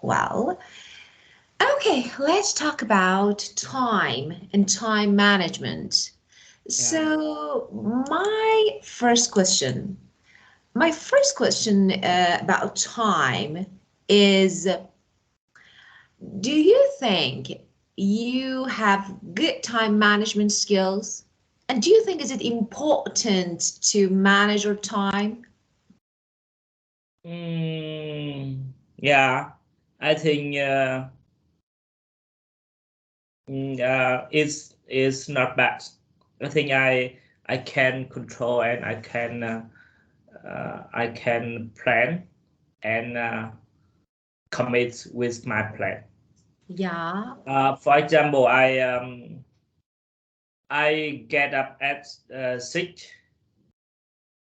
Well, okay, let's talk about time and time management. Yeah. So, my first question about time is, do you think you have good time management skills? And do you think is it important to manage your time? Yeah, I think it's not bad. I think I can control and I can plan and commit with my plan. Yeah, For example, I get up at 6,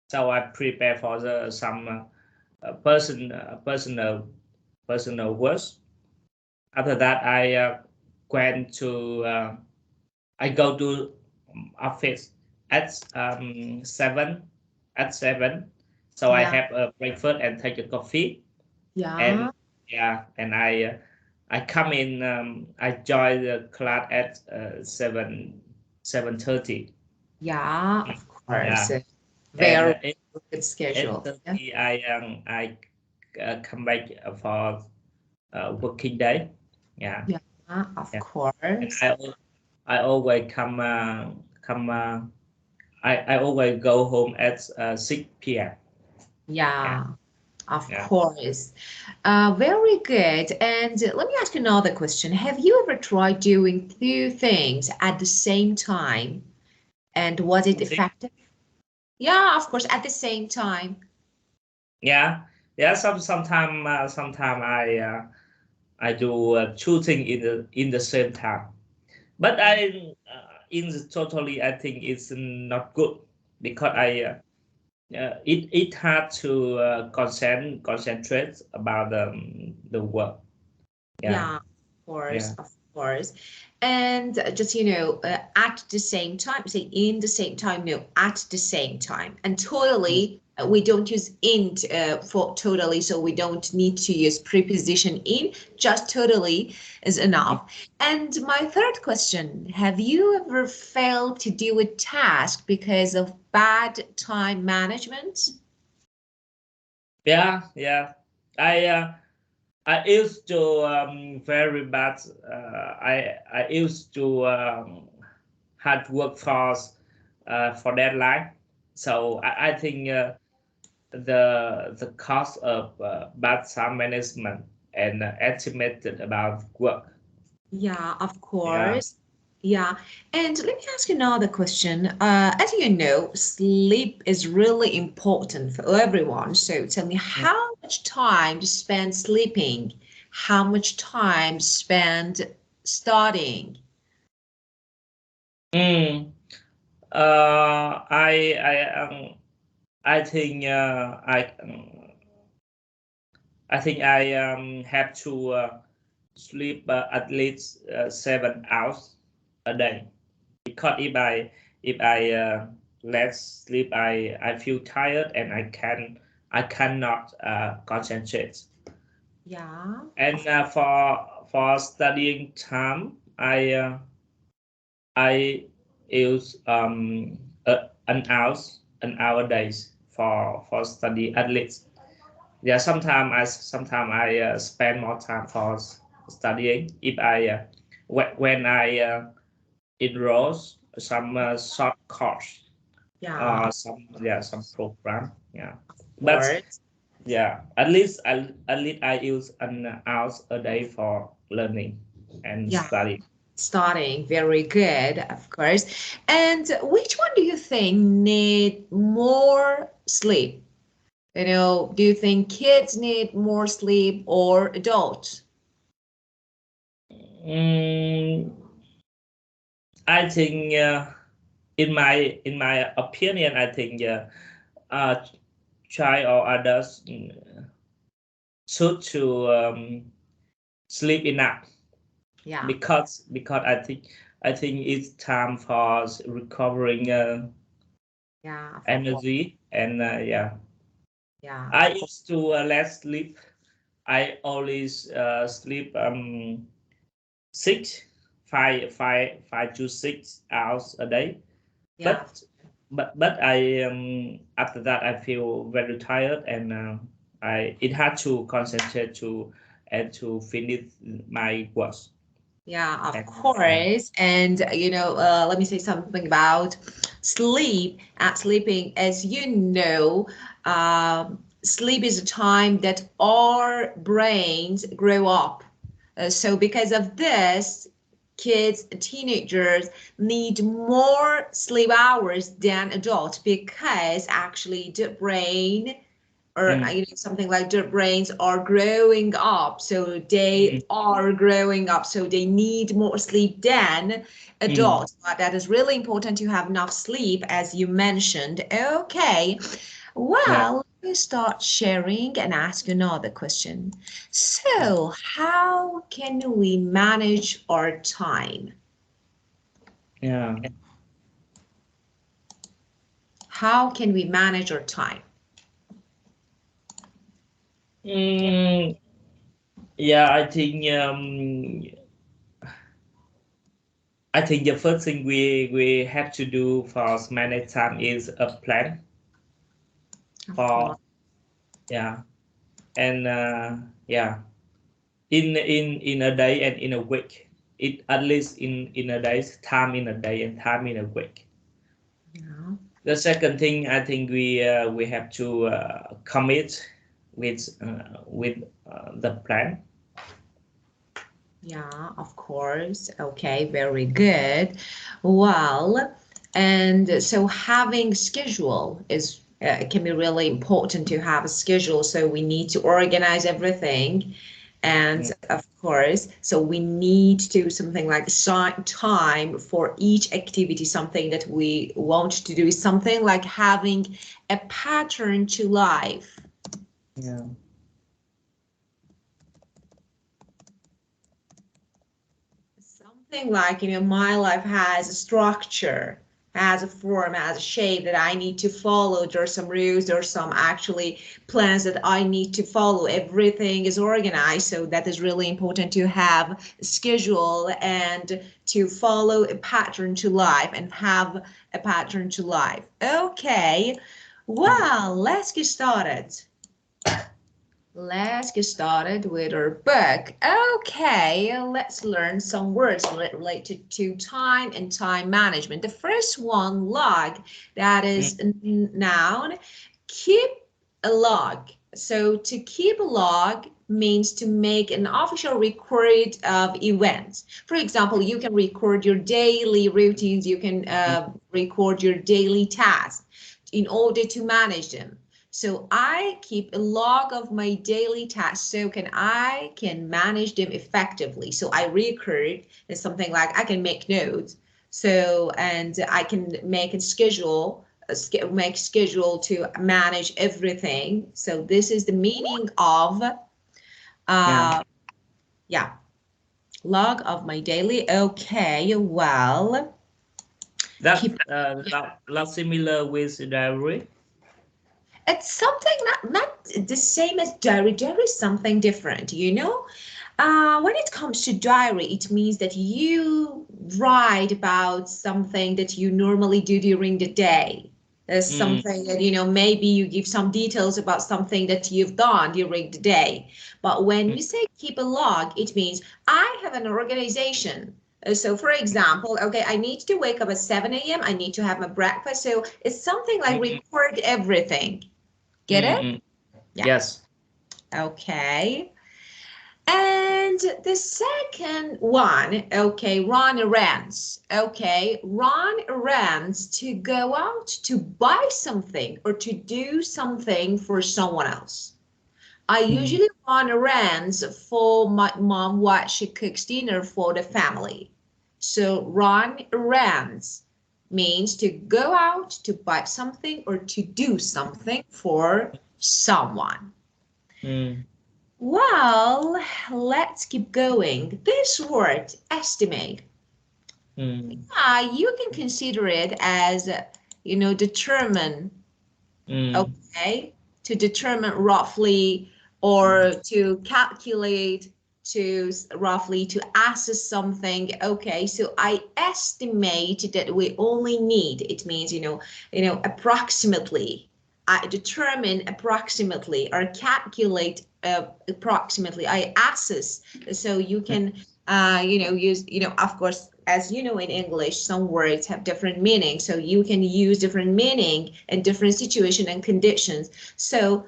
so I prepare for the some personal work. After that, went to I go to office at 7. So I yeah, have a breakfast and take a coffee, yeah, and yeah, and I come in. I join the class at 7:30. yeah, of course. Yeah, and Very good eight schedule. Yeah, thirty I come back for working day. Yeah, yeah, of yeah, and course. I always come I always go home at 6 p.m. Yeah, Yeah, of yeah. course. Very good. And let me ask you another question. Have you ever tried doing two things at the same time? And was it See? effective? Yeah, of course, at the same time. Yeah, yeah. Sometime I do two things in the same time. But Yeah. totally I think it's not good because it hard to concentrate about the work. Yeah, Yeah, of course, yeah. of course. And just, at the same time, say in the same time, no, at the same time. And totally, we don't use int for totally, so we don't need to use preposition in, just totally is enough. And my third question, have you ever failed to do a task because of bad time management? Yeah, yeah. I uh, I used to very bad. I used to hard work for deadline. So I think the cost of bad time management and estimated about work. Yeah, of Yeah. course. Yeah. And let me ask you another question. As you know, sleep is really important for everyone. So tell me, how much time do you spend sleeping? How much time spend studying? Mm. I think I think I have to sleep at least 7 hours a day because if I less sleep I feel tired and I cannot concentrate. Yeah, And of for studying time I use an hour days for study at least. Yeah, sometimes I spend more time for studying if I when I enroll some short course yeah, or some program. Yeah, of but course. yeah, at least I use an hour a day for learning and Yeah, study. studying, very good, of course. And which one do you think need more sleep? Do you think kids need more sleep or adults? Mm, I think in my opinion, I think uh, child or adults should to sleep enough Yeah, because I think it's time for recovering yeah, of course. energy and yeah. Yeah, I of course. used to less sleep. I always sleep 5 to 6 hours a day. Yeah. But I after that I feel very tired, and it had to concentrate to finish my work. Yeah, of And, course. And, let me say something about sleep. At sleeping, as you know, sleep is a time that our brains grow up. So because of this, kids, teenagers need more sleep hours than adults because actually the brain or something like their brains are growing up, so they are growing up, so they need more sleep than adults. But that is really important to have enough sleep, as you mentioned. Okay, yeah. well, let me start sharing and ask another question. So how can we manage our time? Yeah. How can we manage our time? Yeah, I think the first thing we have to do for manage time is a plan Of course. for, yeah, and yeah, in a day and in a week. It at least in a day, time in a day and time in a week. Yeah. The second thing, I think we have to commit with the plan. Yeah, of course. Okay, very good. Well, and so having schedule is it can be really important to have a schedule. So we need to organize everything. And Mm, of course, so we need to something like assign time for each activity, something that we want to do, something like having a pattern to life. yeah. Something like, my life has a structure, has a form, has a shape that I need to follow. There's some rules, there's some actually plans that I need to follow. Everything is organized. So that is really important to have a schedule and to follow a pattern to life and have a pattern to life. Okay, well, let's get started. Let's get started with our book. Okay, let's learn some words related to time and time management. The first one, log, that is a noun. Keep a log. So to keep a log means to make an official record of events. For example, you can record your daily routines, you can record your daily tasks in order to manage them. So I keep a log of my daily tasks so I can manage them effectively. So I record is something like I can make notes. So and I can make a schedule, make schedule to manage everything. So this is the meaning of Yeah. yeah, log of my daily. Okay, well, That keep lot similar with diary. it's something not the same as diary. Diary is something different, when it comes to diary, it means that you write about something that you normally do during the day. There's something that, maybe you give some details about something that you've done during the day. But when we say keep a log, it means I have an organization. So for example, okay, I need to wake up at 7 a.m. I need to have my breakfast. So it's something like record everything. Get it? Yeah. Yes. Okay. And the second one, okay, run errands. Okay, run errands to go out to buy something or to do something for someone else. I usually run errands for my mom while she cooks dinner for the family. So run errands means to go out to buy something or to do something for someone. Mm. Well, let's keep going. This word, estimate, you can consider it as, determine, Mm. okay, to determine roughly or to calculate, to roughly to assess something. Okay, so I estimate that we only need, it means, approximately. I determine approximately or calculate approximately. I assess. So you can, use, of course, as you know, in English, some words have different meanings. So you can use different meaning in different situation and conditions. So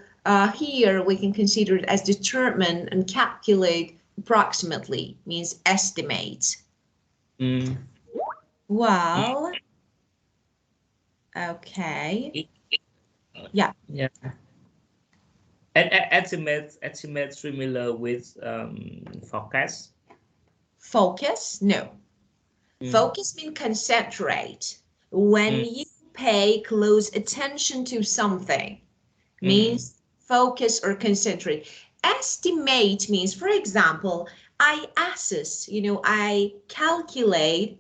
here we can consider it as determine and calculate approximately, means estimate. Well, okay. Yeah. Yeah. And estimate similar with forecast. Focus? No. Focus means concentrate. When you pay close attention to something, means focus or concentrate. Estimate means, for example, I assess, I calculate,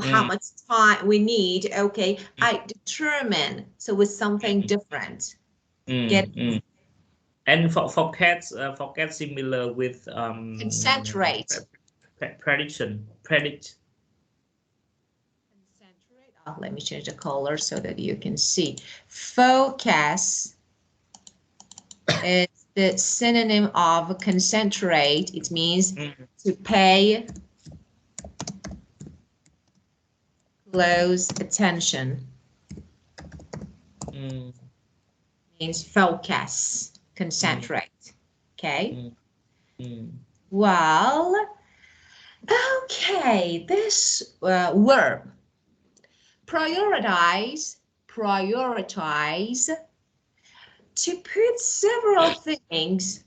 how much time we need. Okay, I determine. So it's something different. Get And forecast similar with concentrate. prediction. Concentrate. Oh, let me change the color so that you can see. Focus is the synonym of concentrate. It means to pay close attention. Means focus, concentrate. Okay. Well, okay, this verb, prioritize, to put several things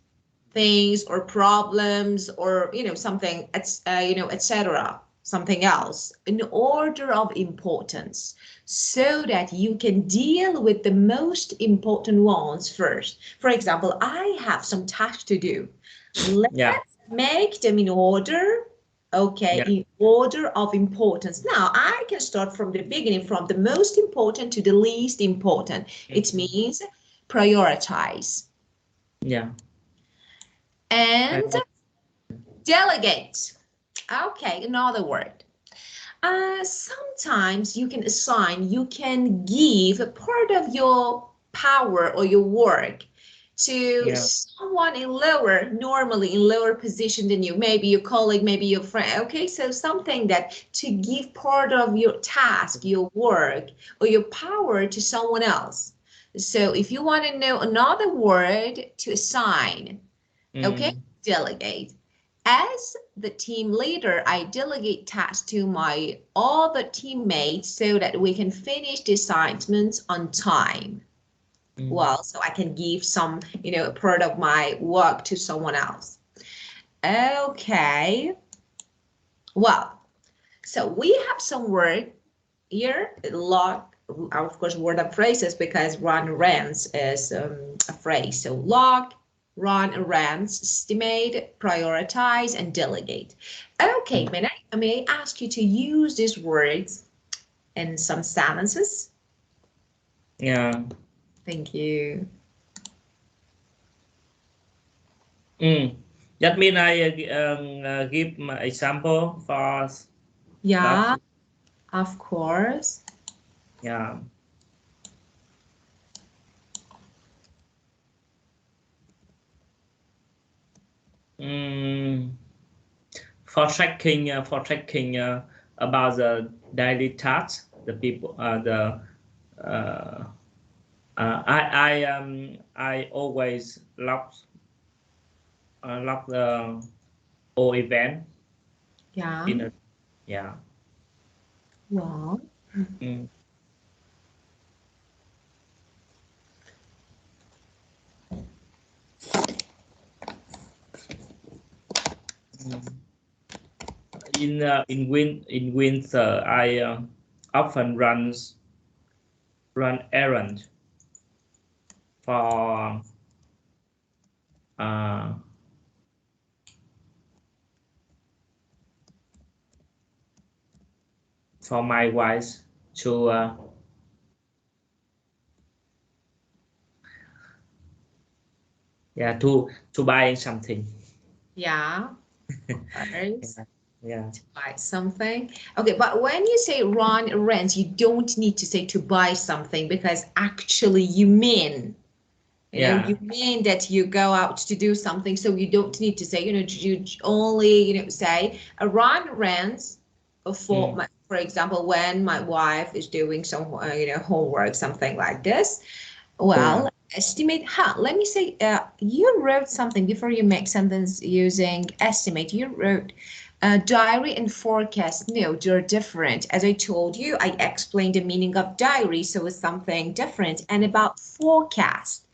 or problems or something, etc., something else in order of importance, so that you can deal with the most important ones first. For example, I have some tasks to do. Let's make them in order. Okay, in order of importance. Now I can start from the beginning, from the most important to the least important. It means prioritize. Yeah. And delegate. Okay, another word. Sometimes you can assign, you can give a part of your power or your work to someone in lower, normally in lower position than you, maybe your colleague, maybe your friend. Okay, so something that to give part of your task, your work, or your power to someone else. So if you want to know another word to assign, okay, delegate. As the team leader, I delegate tasks to my other teammates so that we can finish the assignments on time. Well, so I can give some, a part of my work to someone else. Okay. Well, so we have some word here, log, of course, word and phrases, because run, runs is a phrase. So log, run, runs, estimate, prioritize, and delegate. Okay, may I ask you to use these words in some sentences? Yeah. Thank you. That means I give my example for Yeah, that. of course. Yeah. For tracking about the daily tasks, the people I always log the all event. Yeah. In a, yeah. Wow. In winter, I often run errands for uh, my wife to Yeah, to buying something. Yeah. Yeah. To buy something. Okay, but when you say run errands, you don't need to say to buy something, because actually you mean, you mean that you go out to do something. So you don't need to say, you only, say run errands for example, when my wife is doing some, homework, something like this. Well, estimate. Let me say, you wrote something before you make sentence using estimate. You wrote diary and forecast. No, they're different. As I told you, I explained the meaning of diary, so it's something different. And about forecast.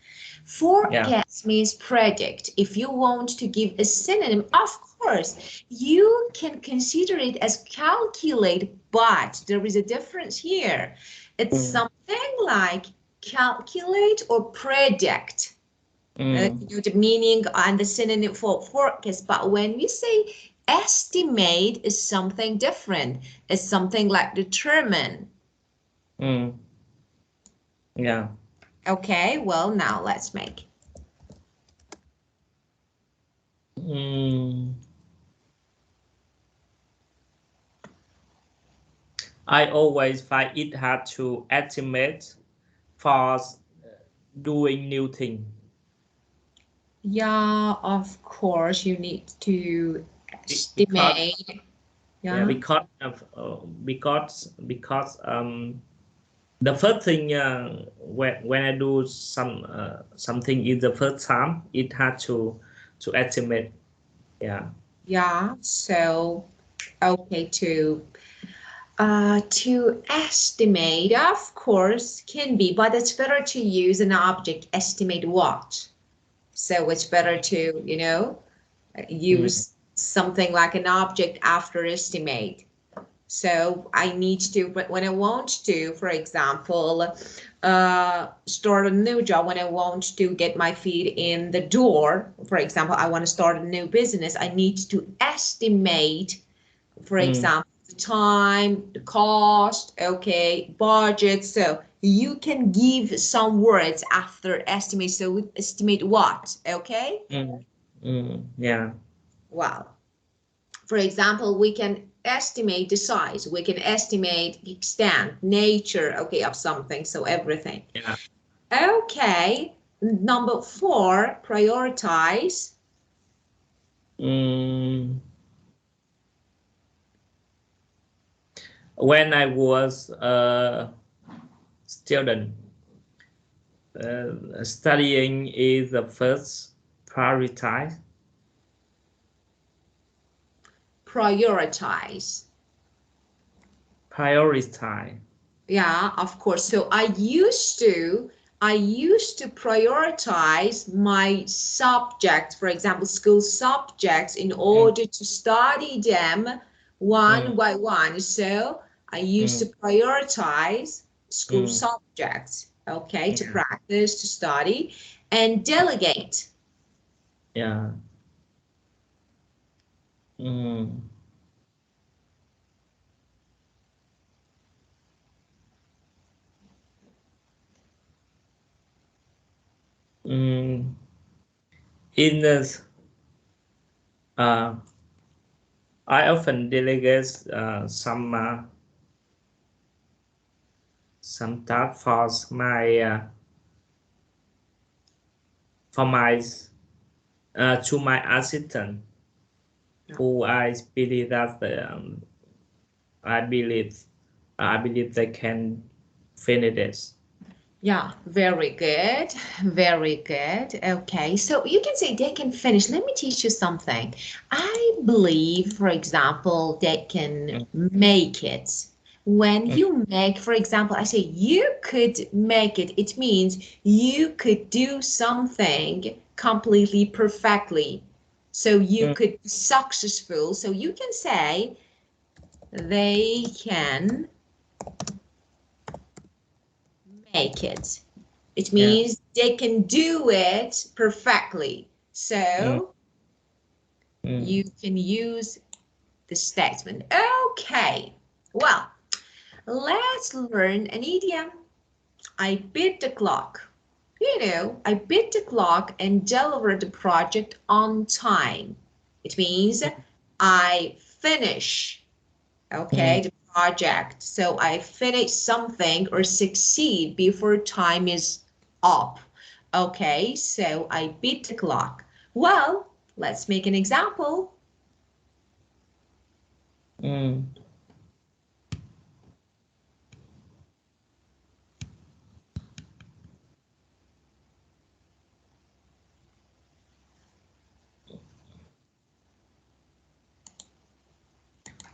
Forecast means predict. If you want to give a synonym, of course, you can consider it as calculate, but there is a difference here. It's something like calculate or predict. The meaning and the synonym for forecast. But when we say estimate, is something different. It's something like determine. Yeah. Okay, well, now let's make. I always find it hard to estimate for doing new thing. Yeah, of course, you need to estimate. Because the first thing when I do something in the first time, it had to estimate. Yeah, so okay, to estimate, of course, can be, but it's better to use an object. Estimate what? So it's better to use something like an object after estimate. So I need to, but when I want to, for example, start a new job, when I want to get my feet in the door, for example, I want to start a new business, I need to estimate, for example, the time, the cost, okay, budget. So you can give some words after estimate. So we estimate what, okay? Yeah. Wow. For example, we can estimate the size, we can estimate the extent, nature, okay, of something, so everything. Yeah. Okay, number 4, prioritize. When I was a student, studying is the first prioritize. Prioritize. Yeah, of course. So I used to prioritize my subjects, for example, school subjects, in order to study them one by one. So I used to prioritize school subjects, okay, to practice, to study, and delegate. Yeah. In the I often delegate some tasks for my to my assistant, who I believe that I believe they can finish this. Yeah, very good. Very good. Okay, so you can say they can finish. Let me teach you something. I believe, for example, they can make it. When you make, for example, I say you could make it, it means you could do something completely perfectly. So you could be successful. So you can say they can make it. It means they can do it perfectly. So you can use the statement. Okay, well, let's learn an idiom. I beat the clock. I beat the clock and deliver the project on time. It means I finish, okay, the project. So I finish something or succeed before time is up. Okay, so I beat the clock. Well, let's make an example.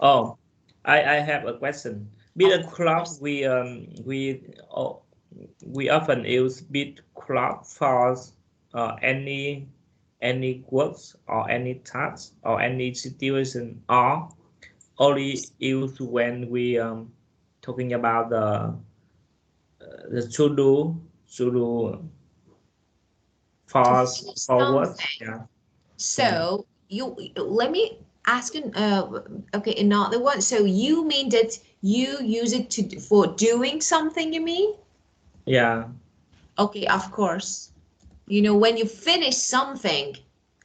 Oh, I have a question. Beat the clock, we often use beat clock for any works or any task or any situation, or only use when we talking about the to do forward. Yeah. So you let me ask you, okay, another one. So you mean that you use it for doing something, you mean? Yeah. Okay, of course. When you finish something,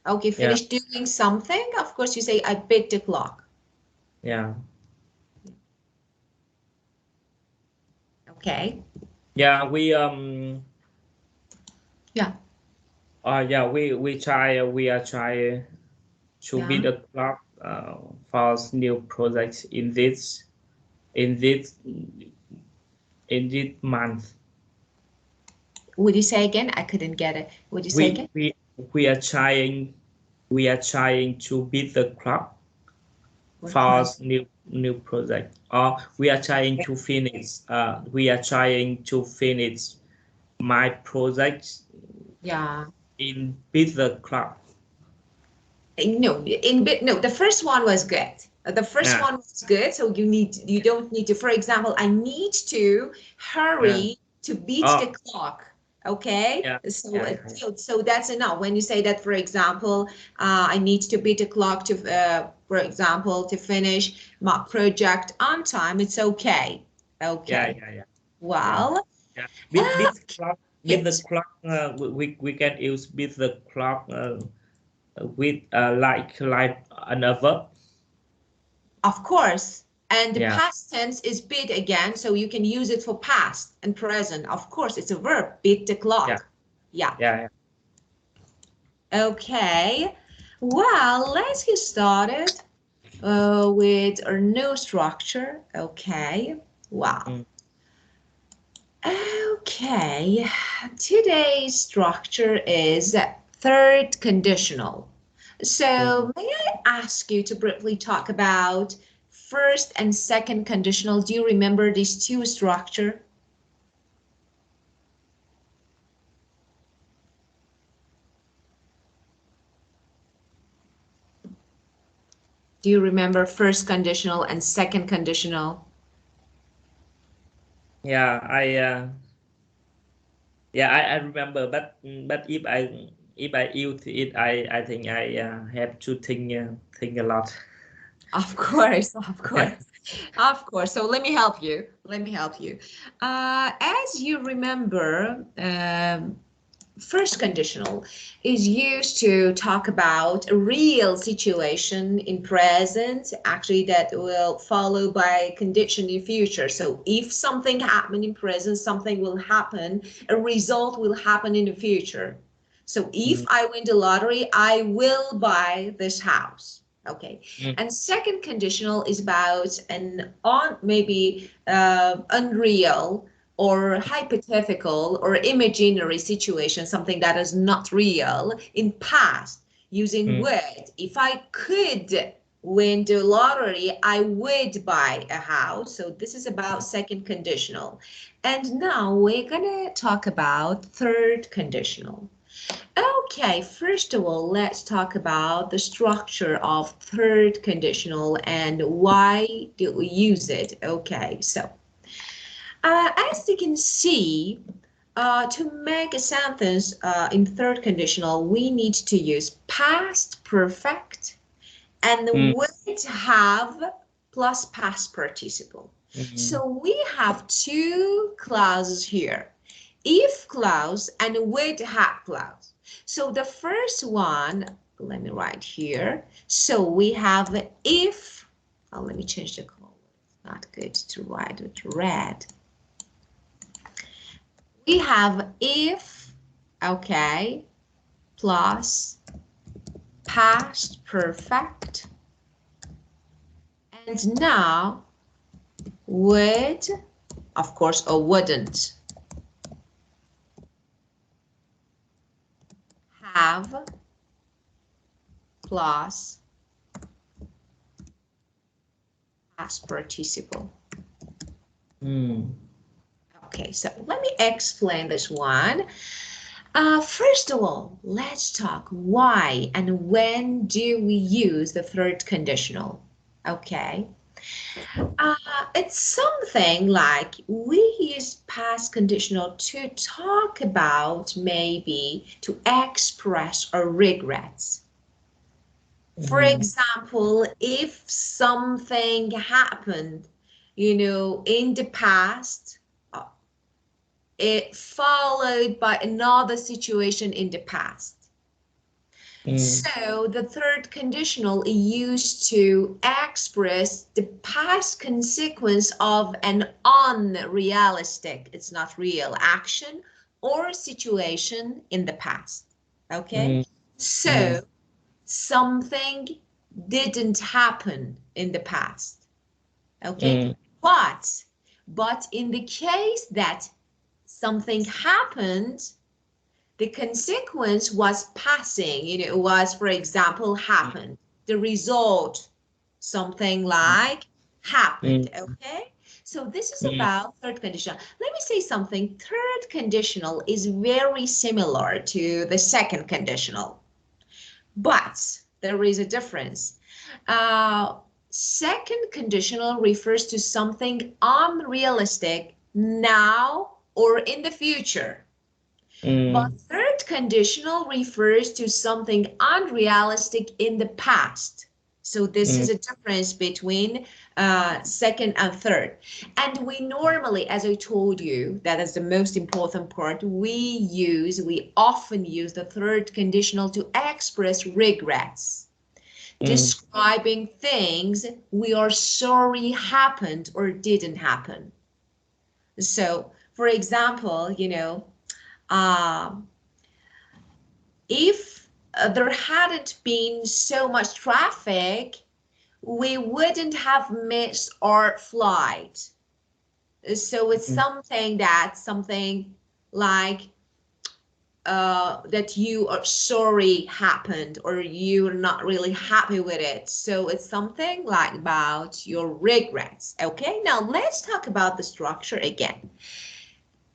okay, Yeah. finish doing something, of course you say, I beat the clock. Yeah. Okay. Yeah, Yeah. yeah, we are trying to Yeah. beat the clock for new projects in this in this month. Would you say again? I couldn't get it. Would you say again? We are trying to beat the clock We're for trying. new project, or we are trying to finish my project Yeah. in beat the clock. No, the first one was good. The first Yeah. one was good. So you don't need to, for example, I need to Yeah. hurry to beat the Oh, clock. Okay. yeah. So, Yeah. Yeah. so that's enough. When you say that, for example, I need to beat the clock to, for example, to finish my project on time, it's okay. Yeah. Okay. Yeah. Yeah. Yeah. Well, Yeah. uh, Beat the yes. clock. We can use beat the clock with like another. Of course. And the Yeah. past tense is beat again, so you can use it for past and present. Of course, it's a verb, beat the Yeah. clock. Yeah. Yeah. Okay. Well, let's get started with our new structure. Okay. Wow. Mm. Okay. Today's structure is third conditional. Mm. So may I ask you to briefly talk about first and second conditional? Do you remember these two structure? Do you remember first conditional and second conditional? Yeah. I remember, but if I use it, I think I have to think a lot. Of course, of course, of course. So let me help you. Let me help you. As you remember, first conditional is used to talk about a real situation in present, actually that will follow by a condition in future. So if something happened in present, something will happen, a result will happen in the future. So if I win the lottery, I will buy this house. Okay. Mm. And second conditional is about an on maybe unreal or hypothetical or imaginary situation, something that is not real in past, using Mm. would. If I could win the lottery, I would buy a house. So this is about second conditional. And now we're gonna talk about third conditional. Okay, first of all, let's talk about the structure of third conditional and why do we use it. Okay, so as you can see, to make a sentence in third conditional, we need to use past perfect and Mm. would have plus past participle. Mm. So we have two clauses here. if clause and would have clause. So the first one, let me write here. So we have if, oh, let me change the color. It's not good to write with red. We have if, okay, plus past perfect. And now would, of course, or wouldn't have plus past participle. Okay, so let me explain this one. First of all, let's talk why and when do we use the third conditional. Okay. It's something like we use past conditional to talk about, maybe to express our regrets. For example, if something happened, you know, in the past, it followed by another situation in the past. So the third conditional is used to express the past consequence of an unrealistic, it's not real, action or situation in the past. Okay, so something didn't happen in the past. Okay, but in the case that something happened, the consequence was passing, you know, it was, for example, happened. The result, something like happened, okay? So this is about third conditional. Let me say something. Third conditional is very similar to the second conditional, but there is a difference. Second conditional refers to something unrealistic now or in the future. But third conditional refers to something unrealistic in the past. So this is a difference between second and third. And we normally, as I told you, that is the most important part, we often use the third conditional to express regrets, describing things we are sorry happened or didn't happen. So, for example, you know, if there hadn't been so much traffic, we wouldn't have missed our flight. So it's something like that you are sorry happened or you're not really happy with it. So it's something like about your regrets. Okay, now let's talk about the structure again.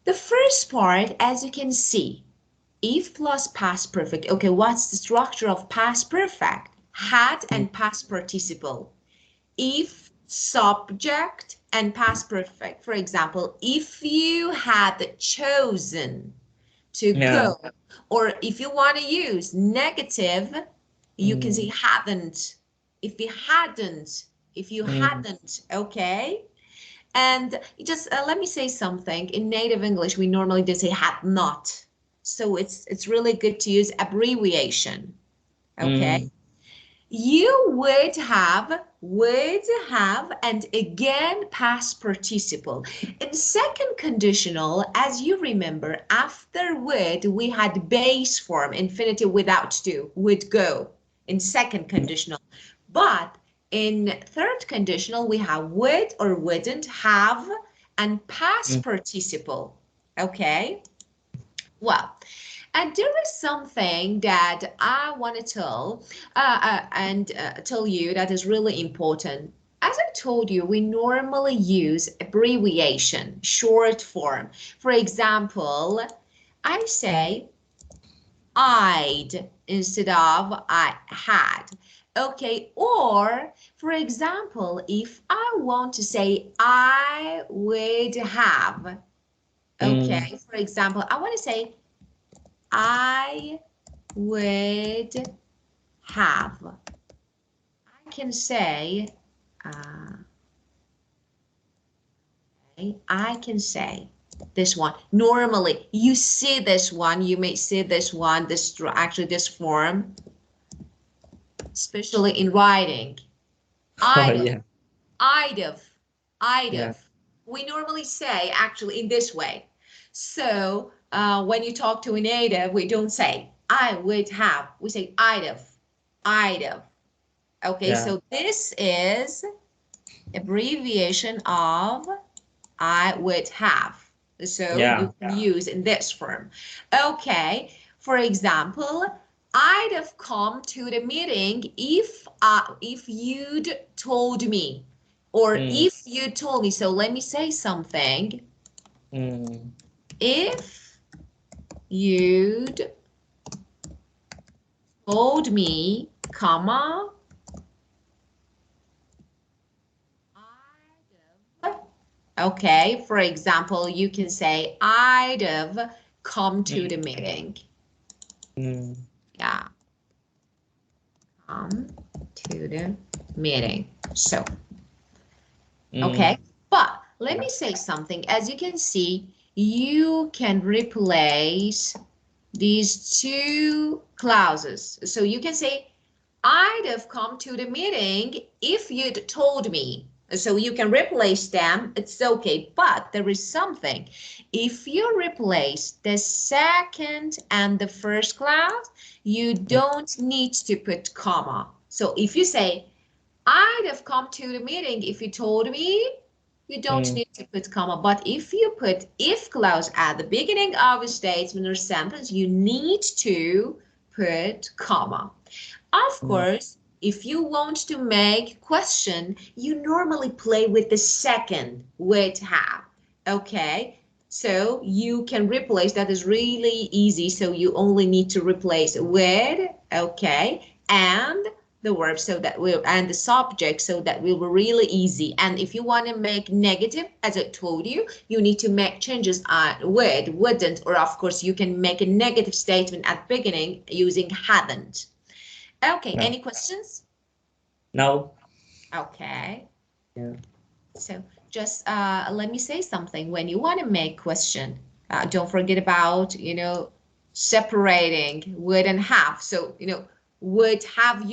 The first part, as you can see, if plus past perfect. Okay, what's the structure of past perfect? Had and past participle. If, subject, and past perfect. For example, if you had chosen to go, or if you want to use negative, you can say hadn't. If you hadn't, okay? And just let me say something. In native English, we normally do say had not. So it's really good to use abbreviation, okay? You would have, and again past participle. In second conditional, as you remember, after would, we had base form, infinitive without to, would go, in second conditional. But in third conditional, we have would or wouldn't, have, and past participle, okay? Well, and there is something that I want to tell you that is really important. As I told you, we normally use abbreviation, short form. For example, I say I'd instead of I had. Okay, or for example, if I want to say I would have. Okay, for example, I want to say I would have. I can say, okay, I can say, This one. Normally, you see this one. You may see this one. This form, especially in writing. I'd have. Yeah. We normally say actually in this way. So when you talk to a native, we don't say I would have. We say I'd have. Okay, Yeah. so this is abbreviation of I would have. So you can use in this form. Okay, for example, I'd have come to the meeting if you'd told me, or if you told me. So let me say something. If you'd told me, comma, I'd have. Okay, for example, you can say I'd have come to the meeting. Yeah. Come to the meeting. So, okay, but let me say something. As you can see, you can replace these two clauses. So you can say, I'd have come to the meeting if you'd told me. So you can replace them, it's okay, but there is something. If you replace the second and the first clause, you don't need to put comma. So if you say, I'd have come to the meeting if you told me, you don't need to put comma. But if you put if clause at the beginning of a statement or sentence, you need to put comma. Of course, if you want to make question, you normally play with the second would have. Okay, so you can replace, that is really easy. So you only need to replace with, okay, and the verb, so that will, and the subject, so that will be really easy. And if you want to make negative, as I told you, you need to make changes would, wouldn't, or of course you can make a negative statement at beginning using hadn't. Okay, any questions? No. Okay. Yeah. So just let me say something. When you want to make question, don't forget about, separating would and have. So, would have,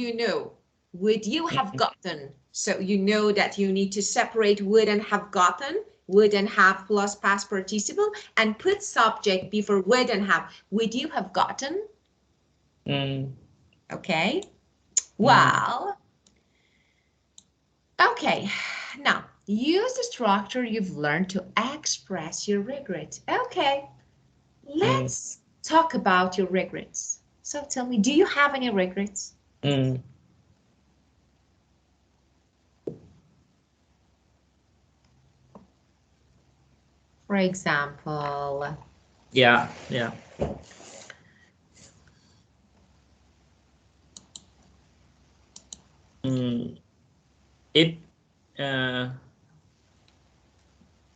would you have gotten? So you know that you need to separate would and have gotten, would and have plus past participle, and put subject before would and have. Would you have gotten? Okay. Well, okay, now use the structure you've learned to express your regrets. Okay, let's talk about your regrets. So tell me, do you have any regrets? For example, Yeah.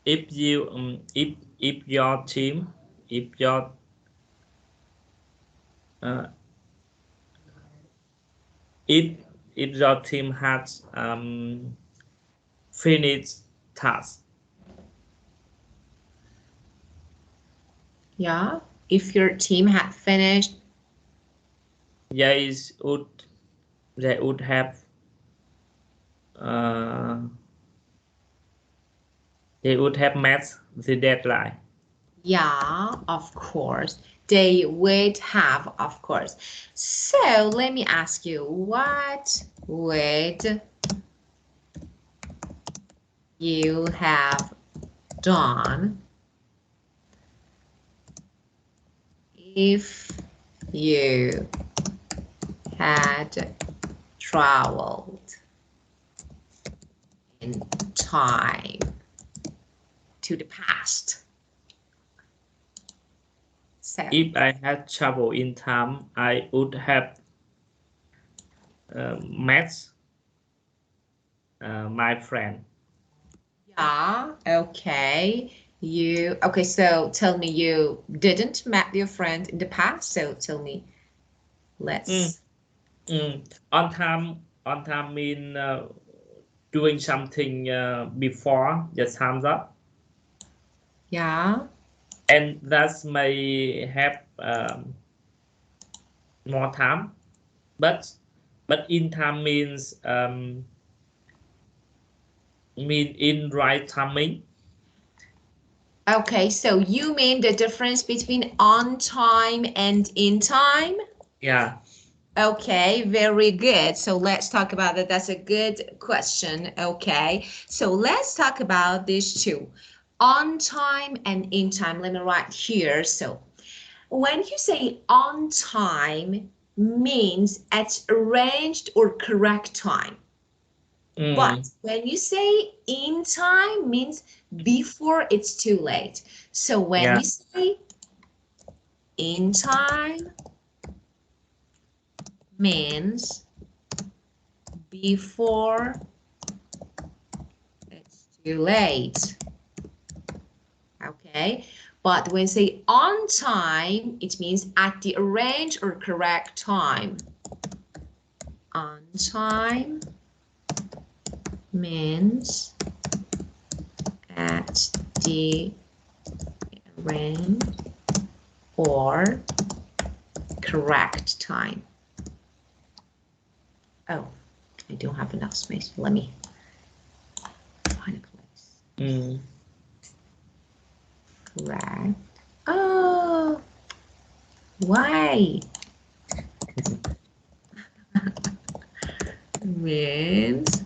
If you if your team if your if your team has finished task. Yeah, if your team had finished. They would have met the deadline. Yeah, of course. They would have, of course. So let me ask you, what would you have done if you had traveled in time to the past? So, if I had traveled in time, I would have met my friend. Yeah, okay. Okay, so tell me, you didn't met your friend in the past, so tell me, let's. On time mean doing something before the time's up. Yeah. and that may have more time, but in time means mean in right timing. Okay, so you mean the difference between on time and in time? Yeah. Okay, very good. So let's talk about that. That's a good question. Okay, so let's talk about these two, on time and in time. Let me write here. So when you say on time means at arranged or correct time. But when you say in time means before it's too late. So when you say in time means before it's too late. Okay, but when you say on time, it means at the arranged or correct time. On time means at the arranged or correct time. Oh, I don't have enough space. Let me find a place. Correct. Oh, why? Means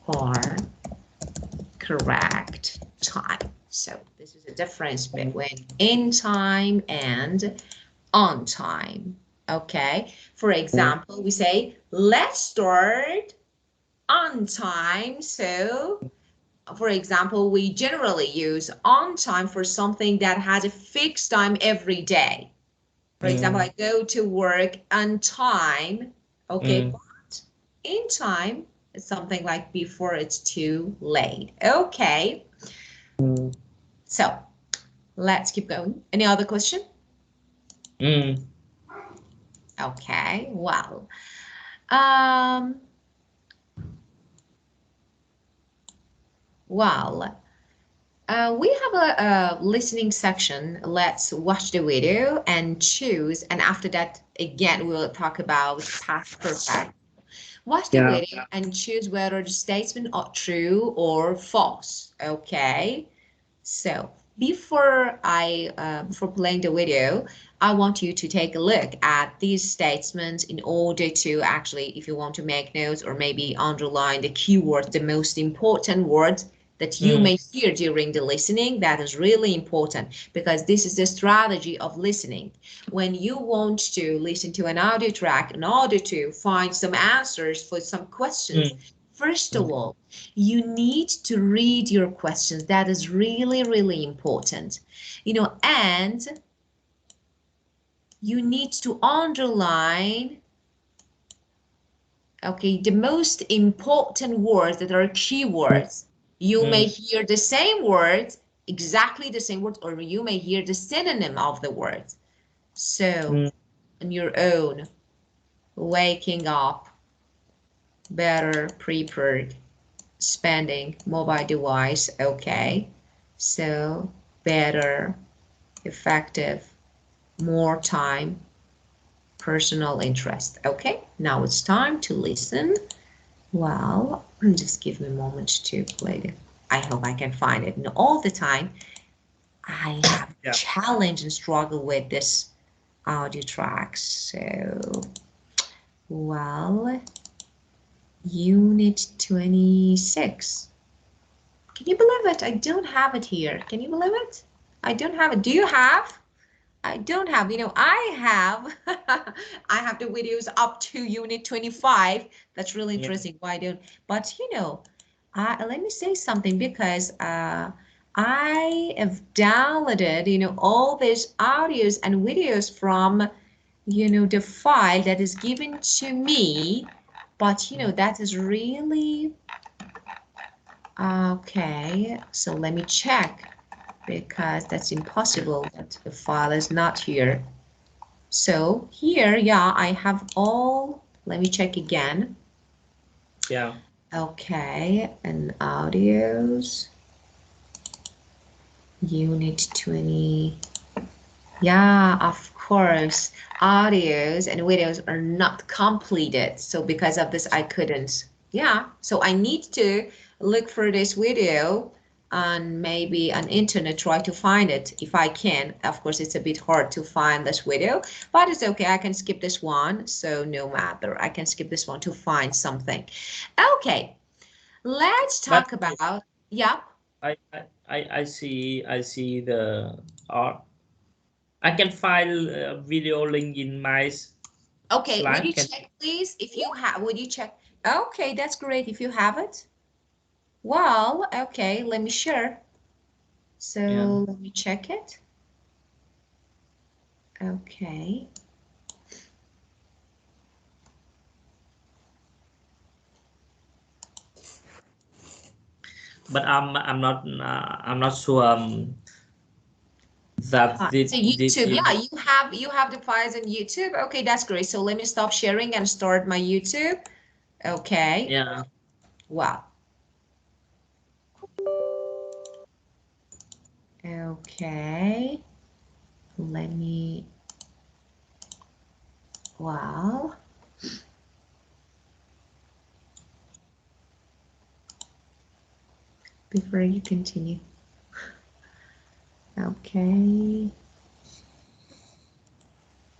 or correct time. So this is a difference between in time and on time. Okay, for example, we say let's start on time. So for example, we generally use on time for something that has a fixed time every day. For example, I go to work on time. Okay, but in time is something like before it's too late. Okay. So let's keep going. Any other question? Okay, well, we have a listening section. Let's watch the video and choose. And after that, again, we'll talk about past perfect. Watch the video and choose whether the statements are true or false. Okay. So before before playing the video, I want you to take a look at these statements in order to actually, if you want to make notes or maybe underline the keywords, the most important words that you may hear during the listening. That is really important because this is the strategy of listening. When you want to listen to an audio track in order to find some answers for some questions, first of all, you need to read your questions. That is really, really important. You know, and you need to underline, okay, the most important words that are keywords. You may hear the same words, exactly the same words, or you may hear the synonym of the words. So, on your own, waking up, better prepared, spending, mobile device, okay. So, better, effective, more time, personal interest. Okay, now it's time to listen. Well, just give me a moment to play it. I hope I can find it. And all the time, I have challenge and struggle with this audio tracks. So, well, Unit 26. Can you believe it? I don't have it here. Can you believe it? I don't have it. Do you have? I don't have, you know, I have the videos up to Unit 25. That's really interesting. Why don't, but you know, let me say something because I have downloaded, you know, all these audios and videos from, you know, the file that is given to me, but you know, that is really, okay, so let me check. Because that's impossible that the file is not here. So here, yeah, I have all, let me check again. Yeah. Okay, and audios. Unit 20. Yeah, of course. Audios and videos are not completed. So because of this, I couldn't. Yeah, so I need to look for this video and maybe on internet, try to find it if I can. Of course, it's a bit hard to find this video, but it's okay. I can skip this one. So no matter, I can skip this one to find something. Okay, let's But talk about, yeah. I see the art. I can find a video link in my Okay, would slide. you check, please, if you have, would you check? Okay, that's great if you have it. Well, okay, let me share. Yeah. So let me check it. Okay. But I'm not sure that So did YouTube, you. yeah, you have the files in YouTube. Okay, that's great. So let me stop sharing and start my YouTube. Okay. Yeah. Wow. Okay. Let me, wow. Before you continue. Okay.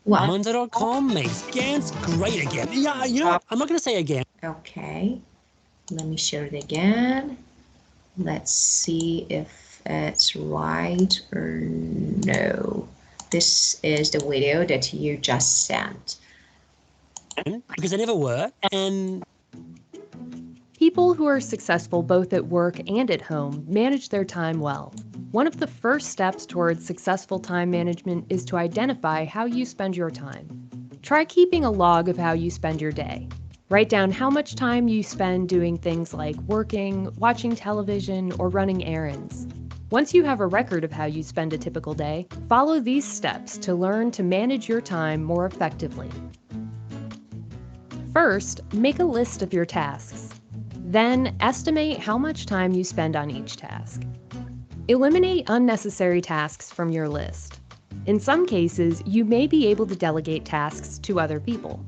Wow. Monzo.com makes GANs great again. Yeah, you know what? I'm not going to say again. Okay. Let me share it again. Let's see if it's right or no. This is the video that you just sent. Because they never were. And People who are successful both at work and at home manage their time well. One of the first steps towards successful time management is to identify how you spend your time. Try keeping a log of how you spend your day. Write down how much time you spend doing things like working, watching television, or running errands. Once you have a record of how you spend a typical day, follow these steps to learn to manage your time more effectively. First, make a list of your tasks. Then, estimate how much time you spend on each task. Eliminate unnecessary tasks from your list. In some cases, you may be able to delegate tasks to other people.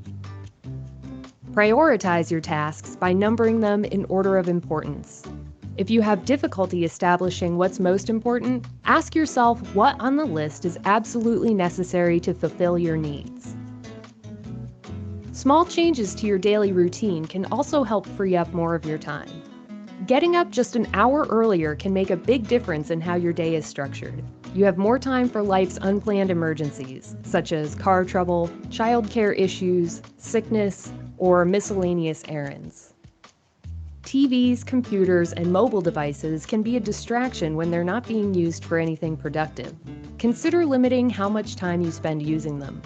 Prioritize your tasks by numbering them in order of importance. If you have difficulty establishing what's most important, ask yourself what on the list is absolutely necessary to fulfill your needs. Small changes to your daily routine can also help free up more of your time. Getting up just an hour earlier can make a big difference in how your day is structured. You have more time for life's unplanned emergencies, such as car trouble, childcare issues, sickness, or miscellaneous errands. TVs, computers, and mobile devices can be a distraction when they're not being used for anything productive. Consider limiting how much time you spend using them.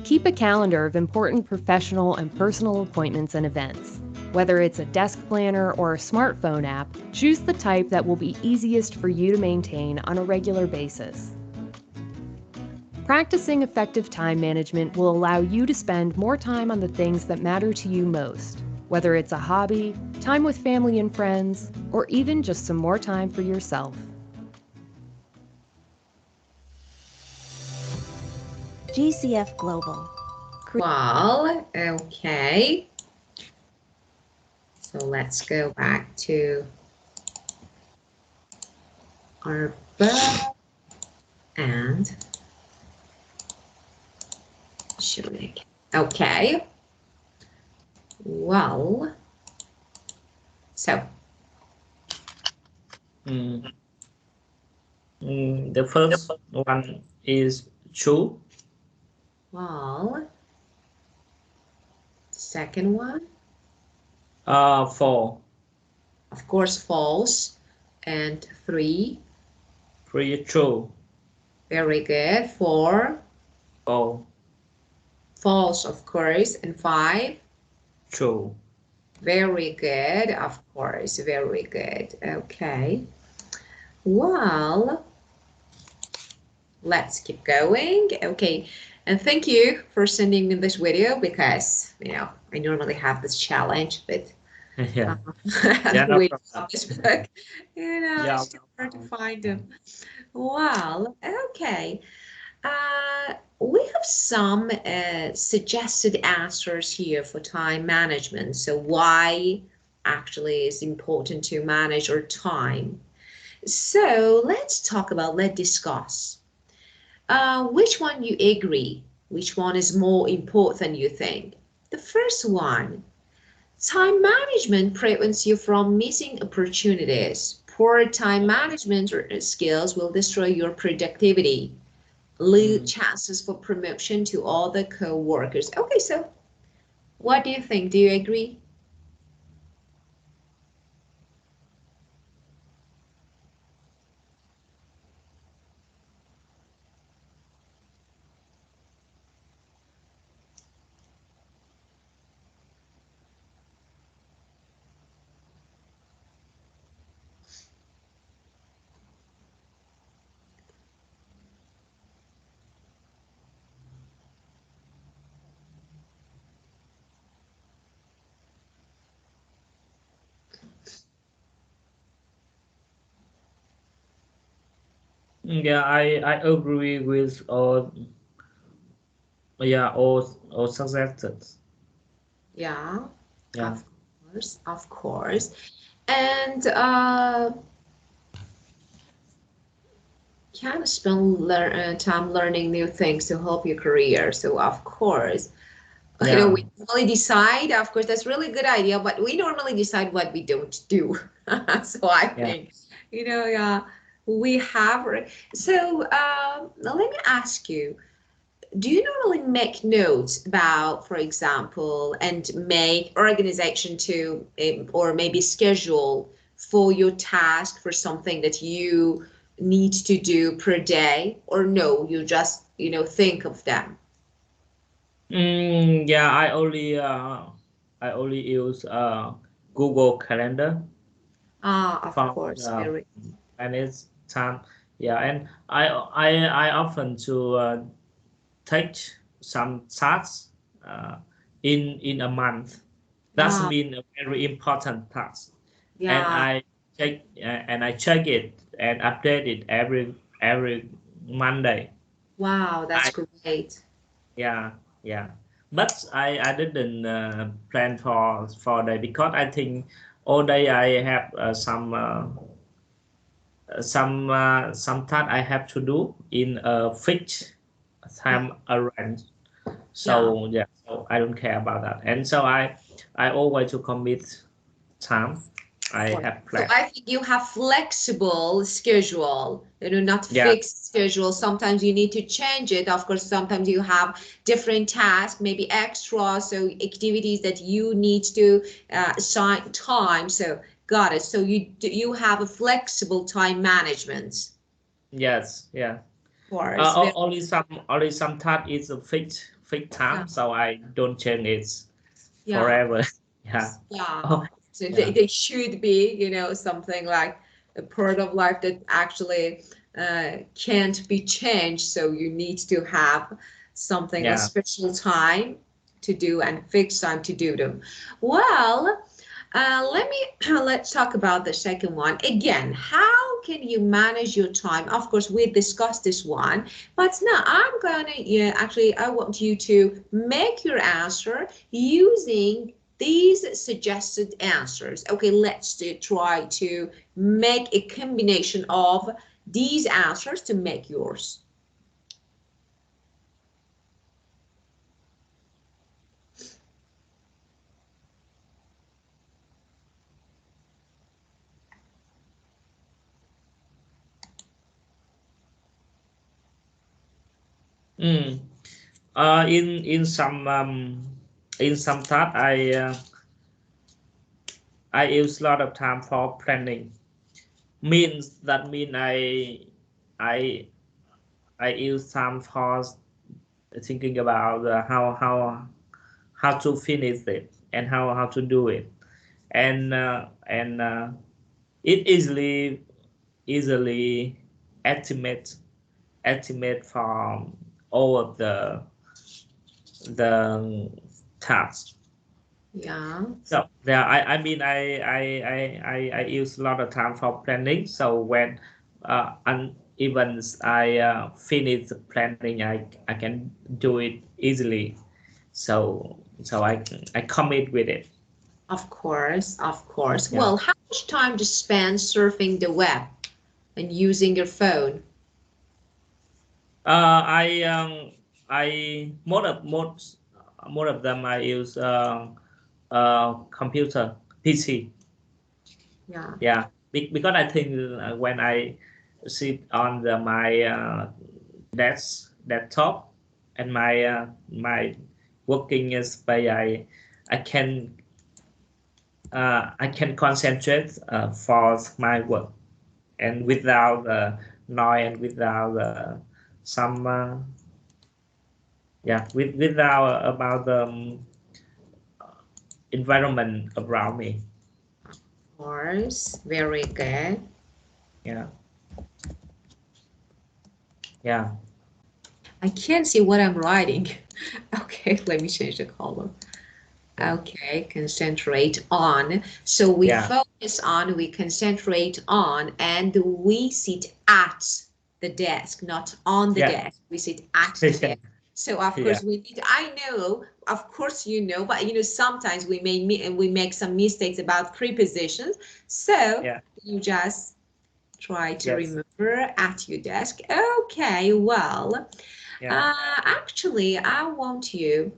Keep a calendar of important professional and personal appointments and events. Whether it's a desk planner or a smartphone app, choose the type that will be easiest for you to maintain on a regular basis. Practicing effective time management will allow you to spend more time on the things that matter to you most, whether it's a hobby, time with family and friends, or even just some more time for yourself. GCF Global. Well, okay. So let's go back to our book and showing. Okay. Well, so The first one is true. well, second one, 4. of course, false, and 3. 3 true. Very good. 4, Oh, false, of course, and 5. true. Very good, of course, very good. Okay. Well, let's keep going. Okay, and thank you for sending me this video because, you know, I normally have this challenge, but Yeah. Yeah, no We problem. love this book. Yeah, It's too hard to find them. Well, okay. We have some suggested answers here for time management. So why actually is important to manage our time. So let's discuss. Which one you agree? Which one is more important, you think? The first one, time management prevents you from missing opportunities. Poor time management skills will destroy your productivity, lose chances for promotion to other co-workers. Okay, so what do you think? Do you agree? Yeah, I agree with all suggested. Yeah, Yeah. of course. And can spend time learning new things to help your career. So of course, Yeah. we normally decide, of course, that's really good idea, but we normally decide what we don't do. So I Yeah. think, yeah, we have. So now let me ask you, do you normally make notes about, for example, and make organization to, or maybe schedule for your task for something that you need to do per day, or no, you just, think of them? Yeah, I only use Google Calendar Ah, of for course, very. manage time. Yeah, and I often to take some tasks uh, in a month. That's Ah, mean a very important task, and yeah. I check it and update it every Monday. Wow, that's I great. Yeah, yeah, but I didn't plan for that because I think all day I have some task I have to do in a fixed time arrange. Yeah. So yeah, so I don't care about that, and so I always to commit time I Right. have So planned. I think you have flexible schedule, not Yeah, fixed schedule. Sometimes you need to change it. Of course, sometimes you have different tasks, maybe extra, so activities that you need to assign time. So got it. So you have a flexible time management. yes, yeah. Of course. Only some task is a fixed Yeah. time, so I don't change it Yeah. forever. Yeah. Yeah. Oh, So they, yeah. they should be, something like a part of life that actually can't be changed. So you need to have something, a Yeah. special time to do and fixed time to do them. Well, let's talk about the second one. Again, how can you manage your time? Of course, we discussed this one, but now I'm gonna, actually, I want you to make your answer using these suggested answers. Okay, let's try to make a combination of these answers to make yours. Mm. In some task I use a lot of time for planning. Mean I I use time for thinking about how to finish it and how to do it, and it easily estimate from all of the tasks. Yeah. So there, I mean, I use a lot of time for planning. So when even I finish the planning, I can do it easily. So I commit with it. Of course, of course. Yeah. Well, how much time do you spend surfing the web and using your phone? I most of them I use computer PC. Yeah. Yeah, because I think when I sit on my desktop and my working space, I can concentrate for my work and without noise and without some without about the environment around me. Of course, very good. Yeah. Yeah. I can't see what I'm writing. Okay, let me change the color. Yeah. Okay, concentrate on. So we Yeah. focus on, we concentrate on, and we sit at the desk, not on the Yeah. desk. We sit at the desk. So of Yeah. course we need, I know, of course you know, but you know, sometimes we make some mistakes about prepositions. So Yeah. you just try to Yes. remember at your desk. Okay, well, Yeah. actually, I want you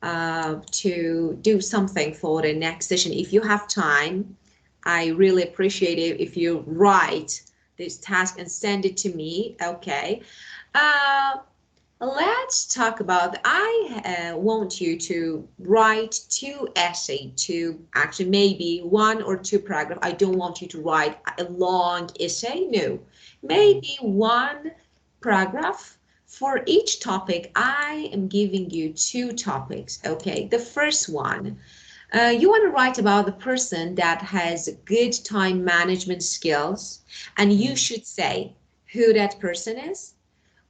to do something for the next session. If you have time, I really appreciate it if you write this task and send it to me. Okay. Let's talk about, I want you to write 2 essays, actually maybe 1 or 2 paragraphs. I don't want you to write a long essay, no. Maybe 1 paragraph for each topic. I am giving you 2 topics, okay? The first one, you want to write about the person that has good time management skills, and you should say who that person is,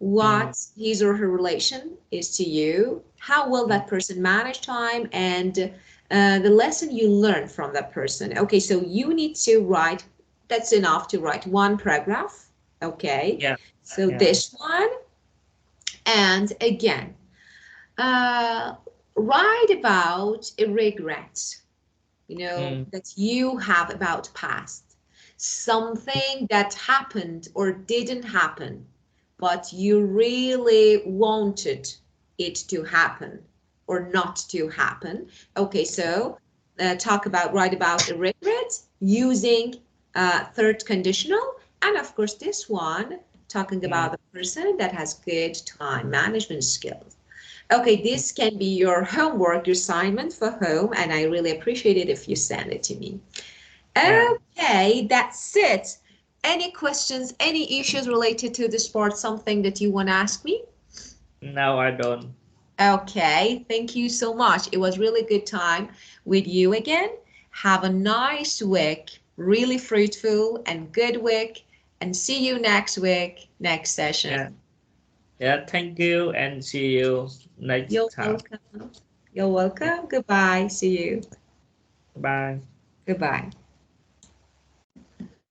what his or her relation is to you, how will that person manage time, and the lesson you learn from that person. Okay, so you need to write, that's enough to write 1 paragraph. Okay, Yeah. so Yeah. this one, and again, uh, write about a regret, you know, that you have about past, something that happened or didn't happen, but you really wanted it to happen or not to happen. Okay, so write about a regret using third conditional, and of course this one talking about the person that has good time management skills. Okay, this can be your homework, your assignment for home, and I really appreciate it if you send it to me. Yeah. Okay, that's it. Any questions, any issues related to the sport, something that you want to ask me? No, I don't. Okay, thank you so much. It was really good time with you again. Have a nice week, really fruitful and good week, and see you next week, next session. Yeah. Yeah. Thank you and see you next You're time. welcome. You're welcome. Goodbye. See you. Bye. Goodbye.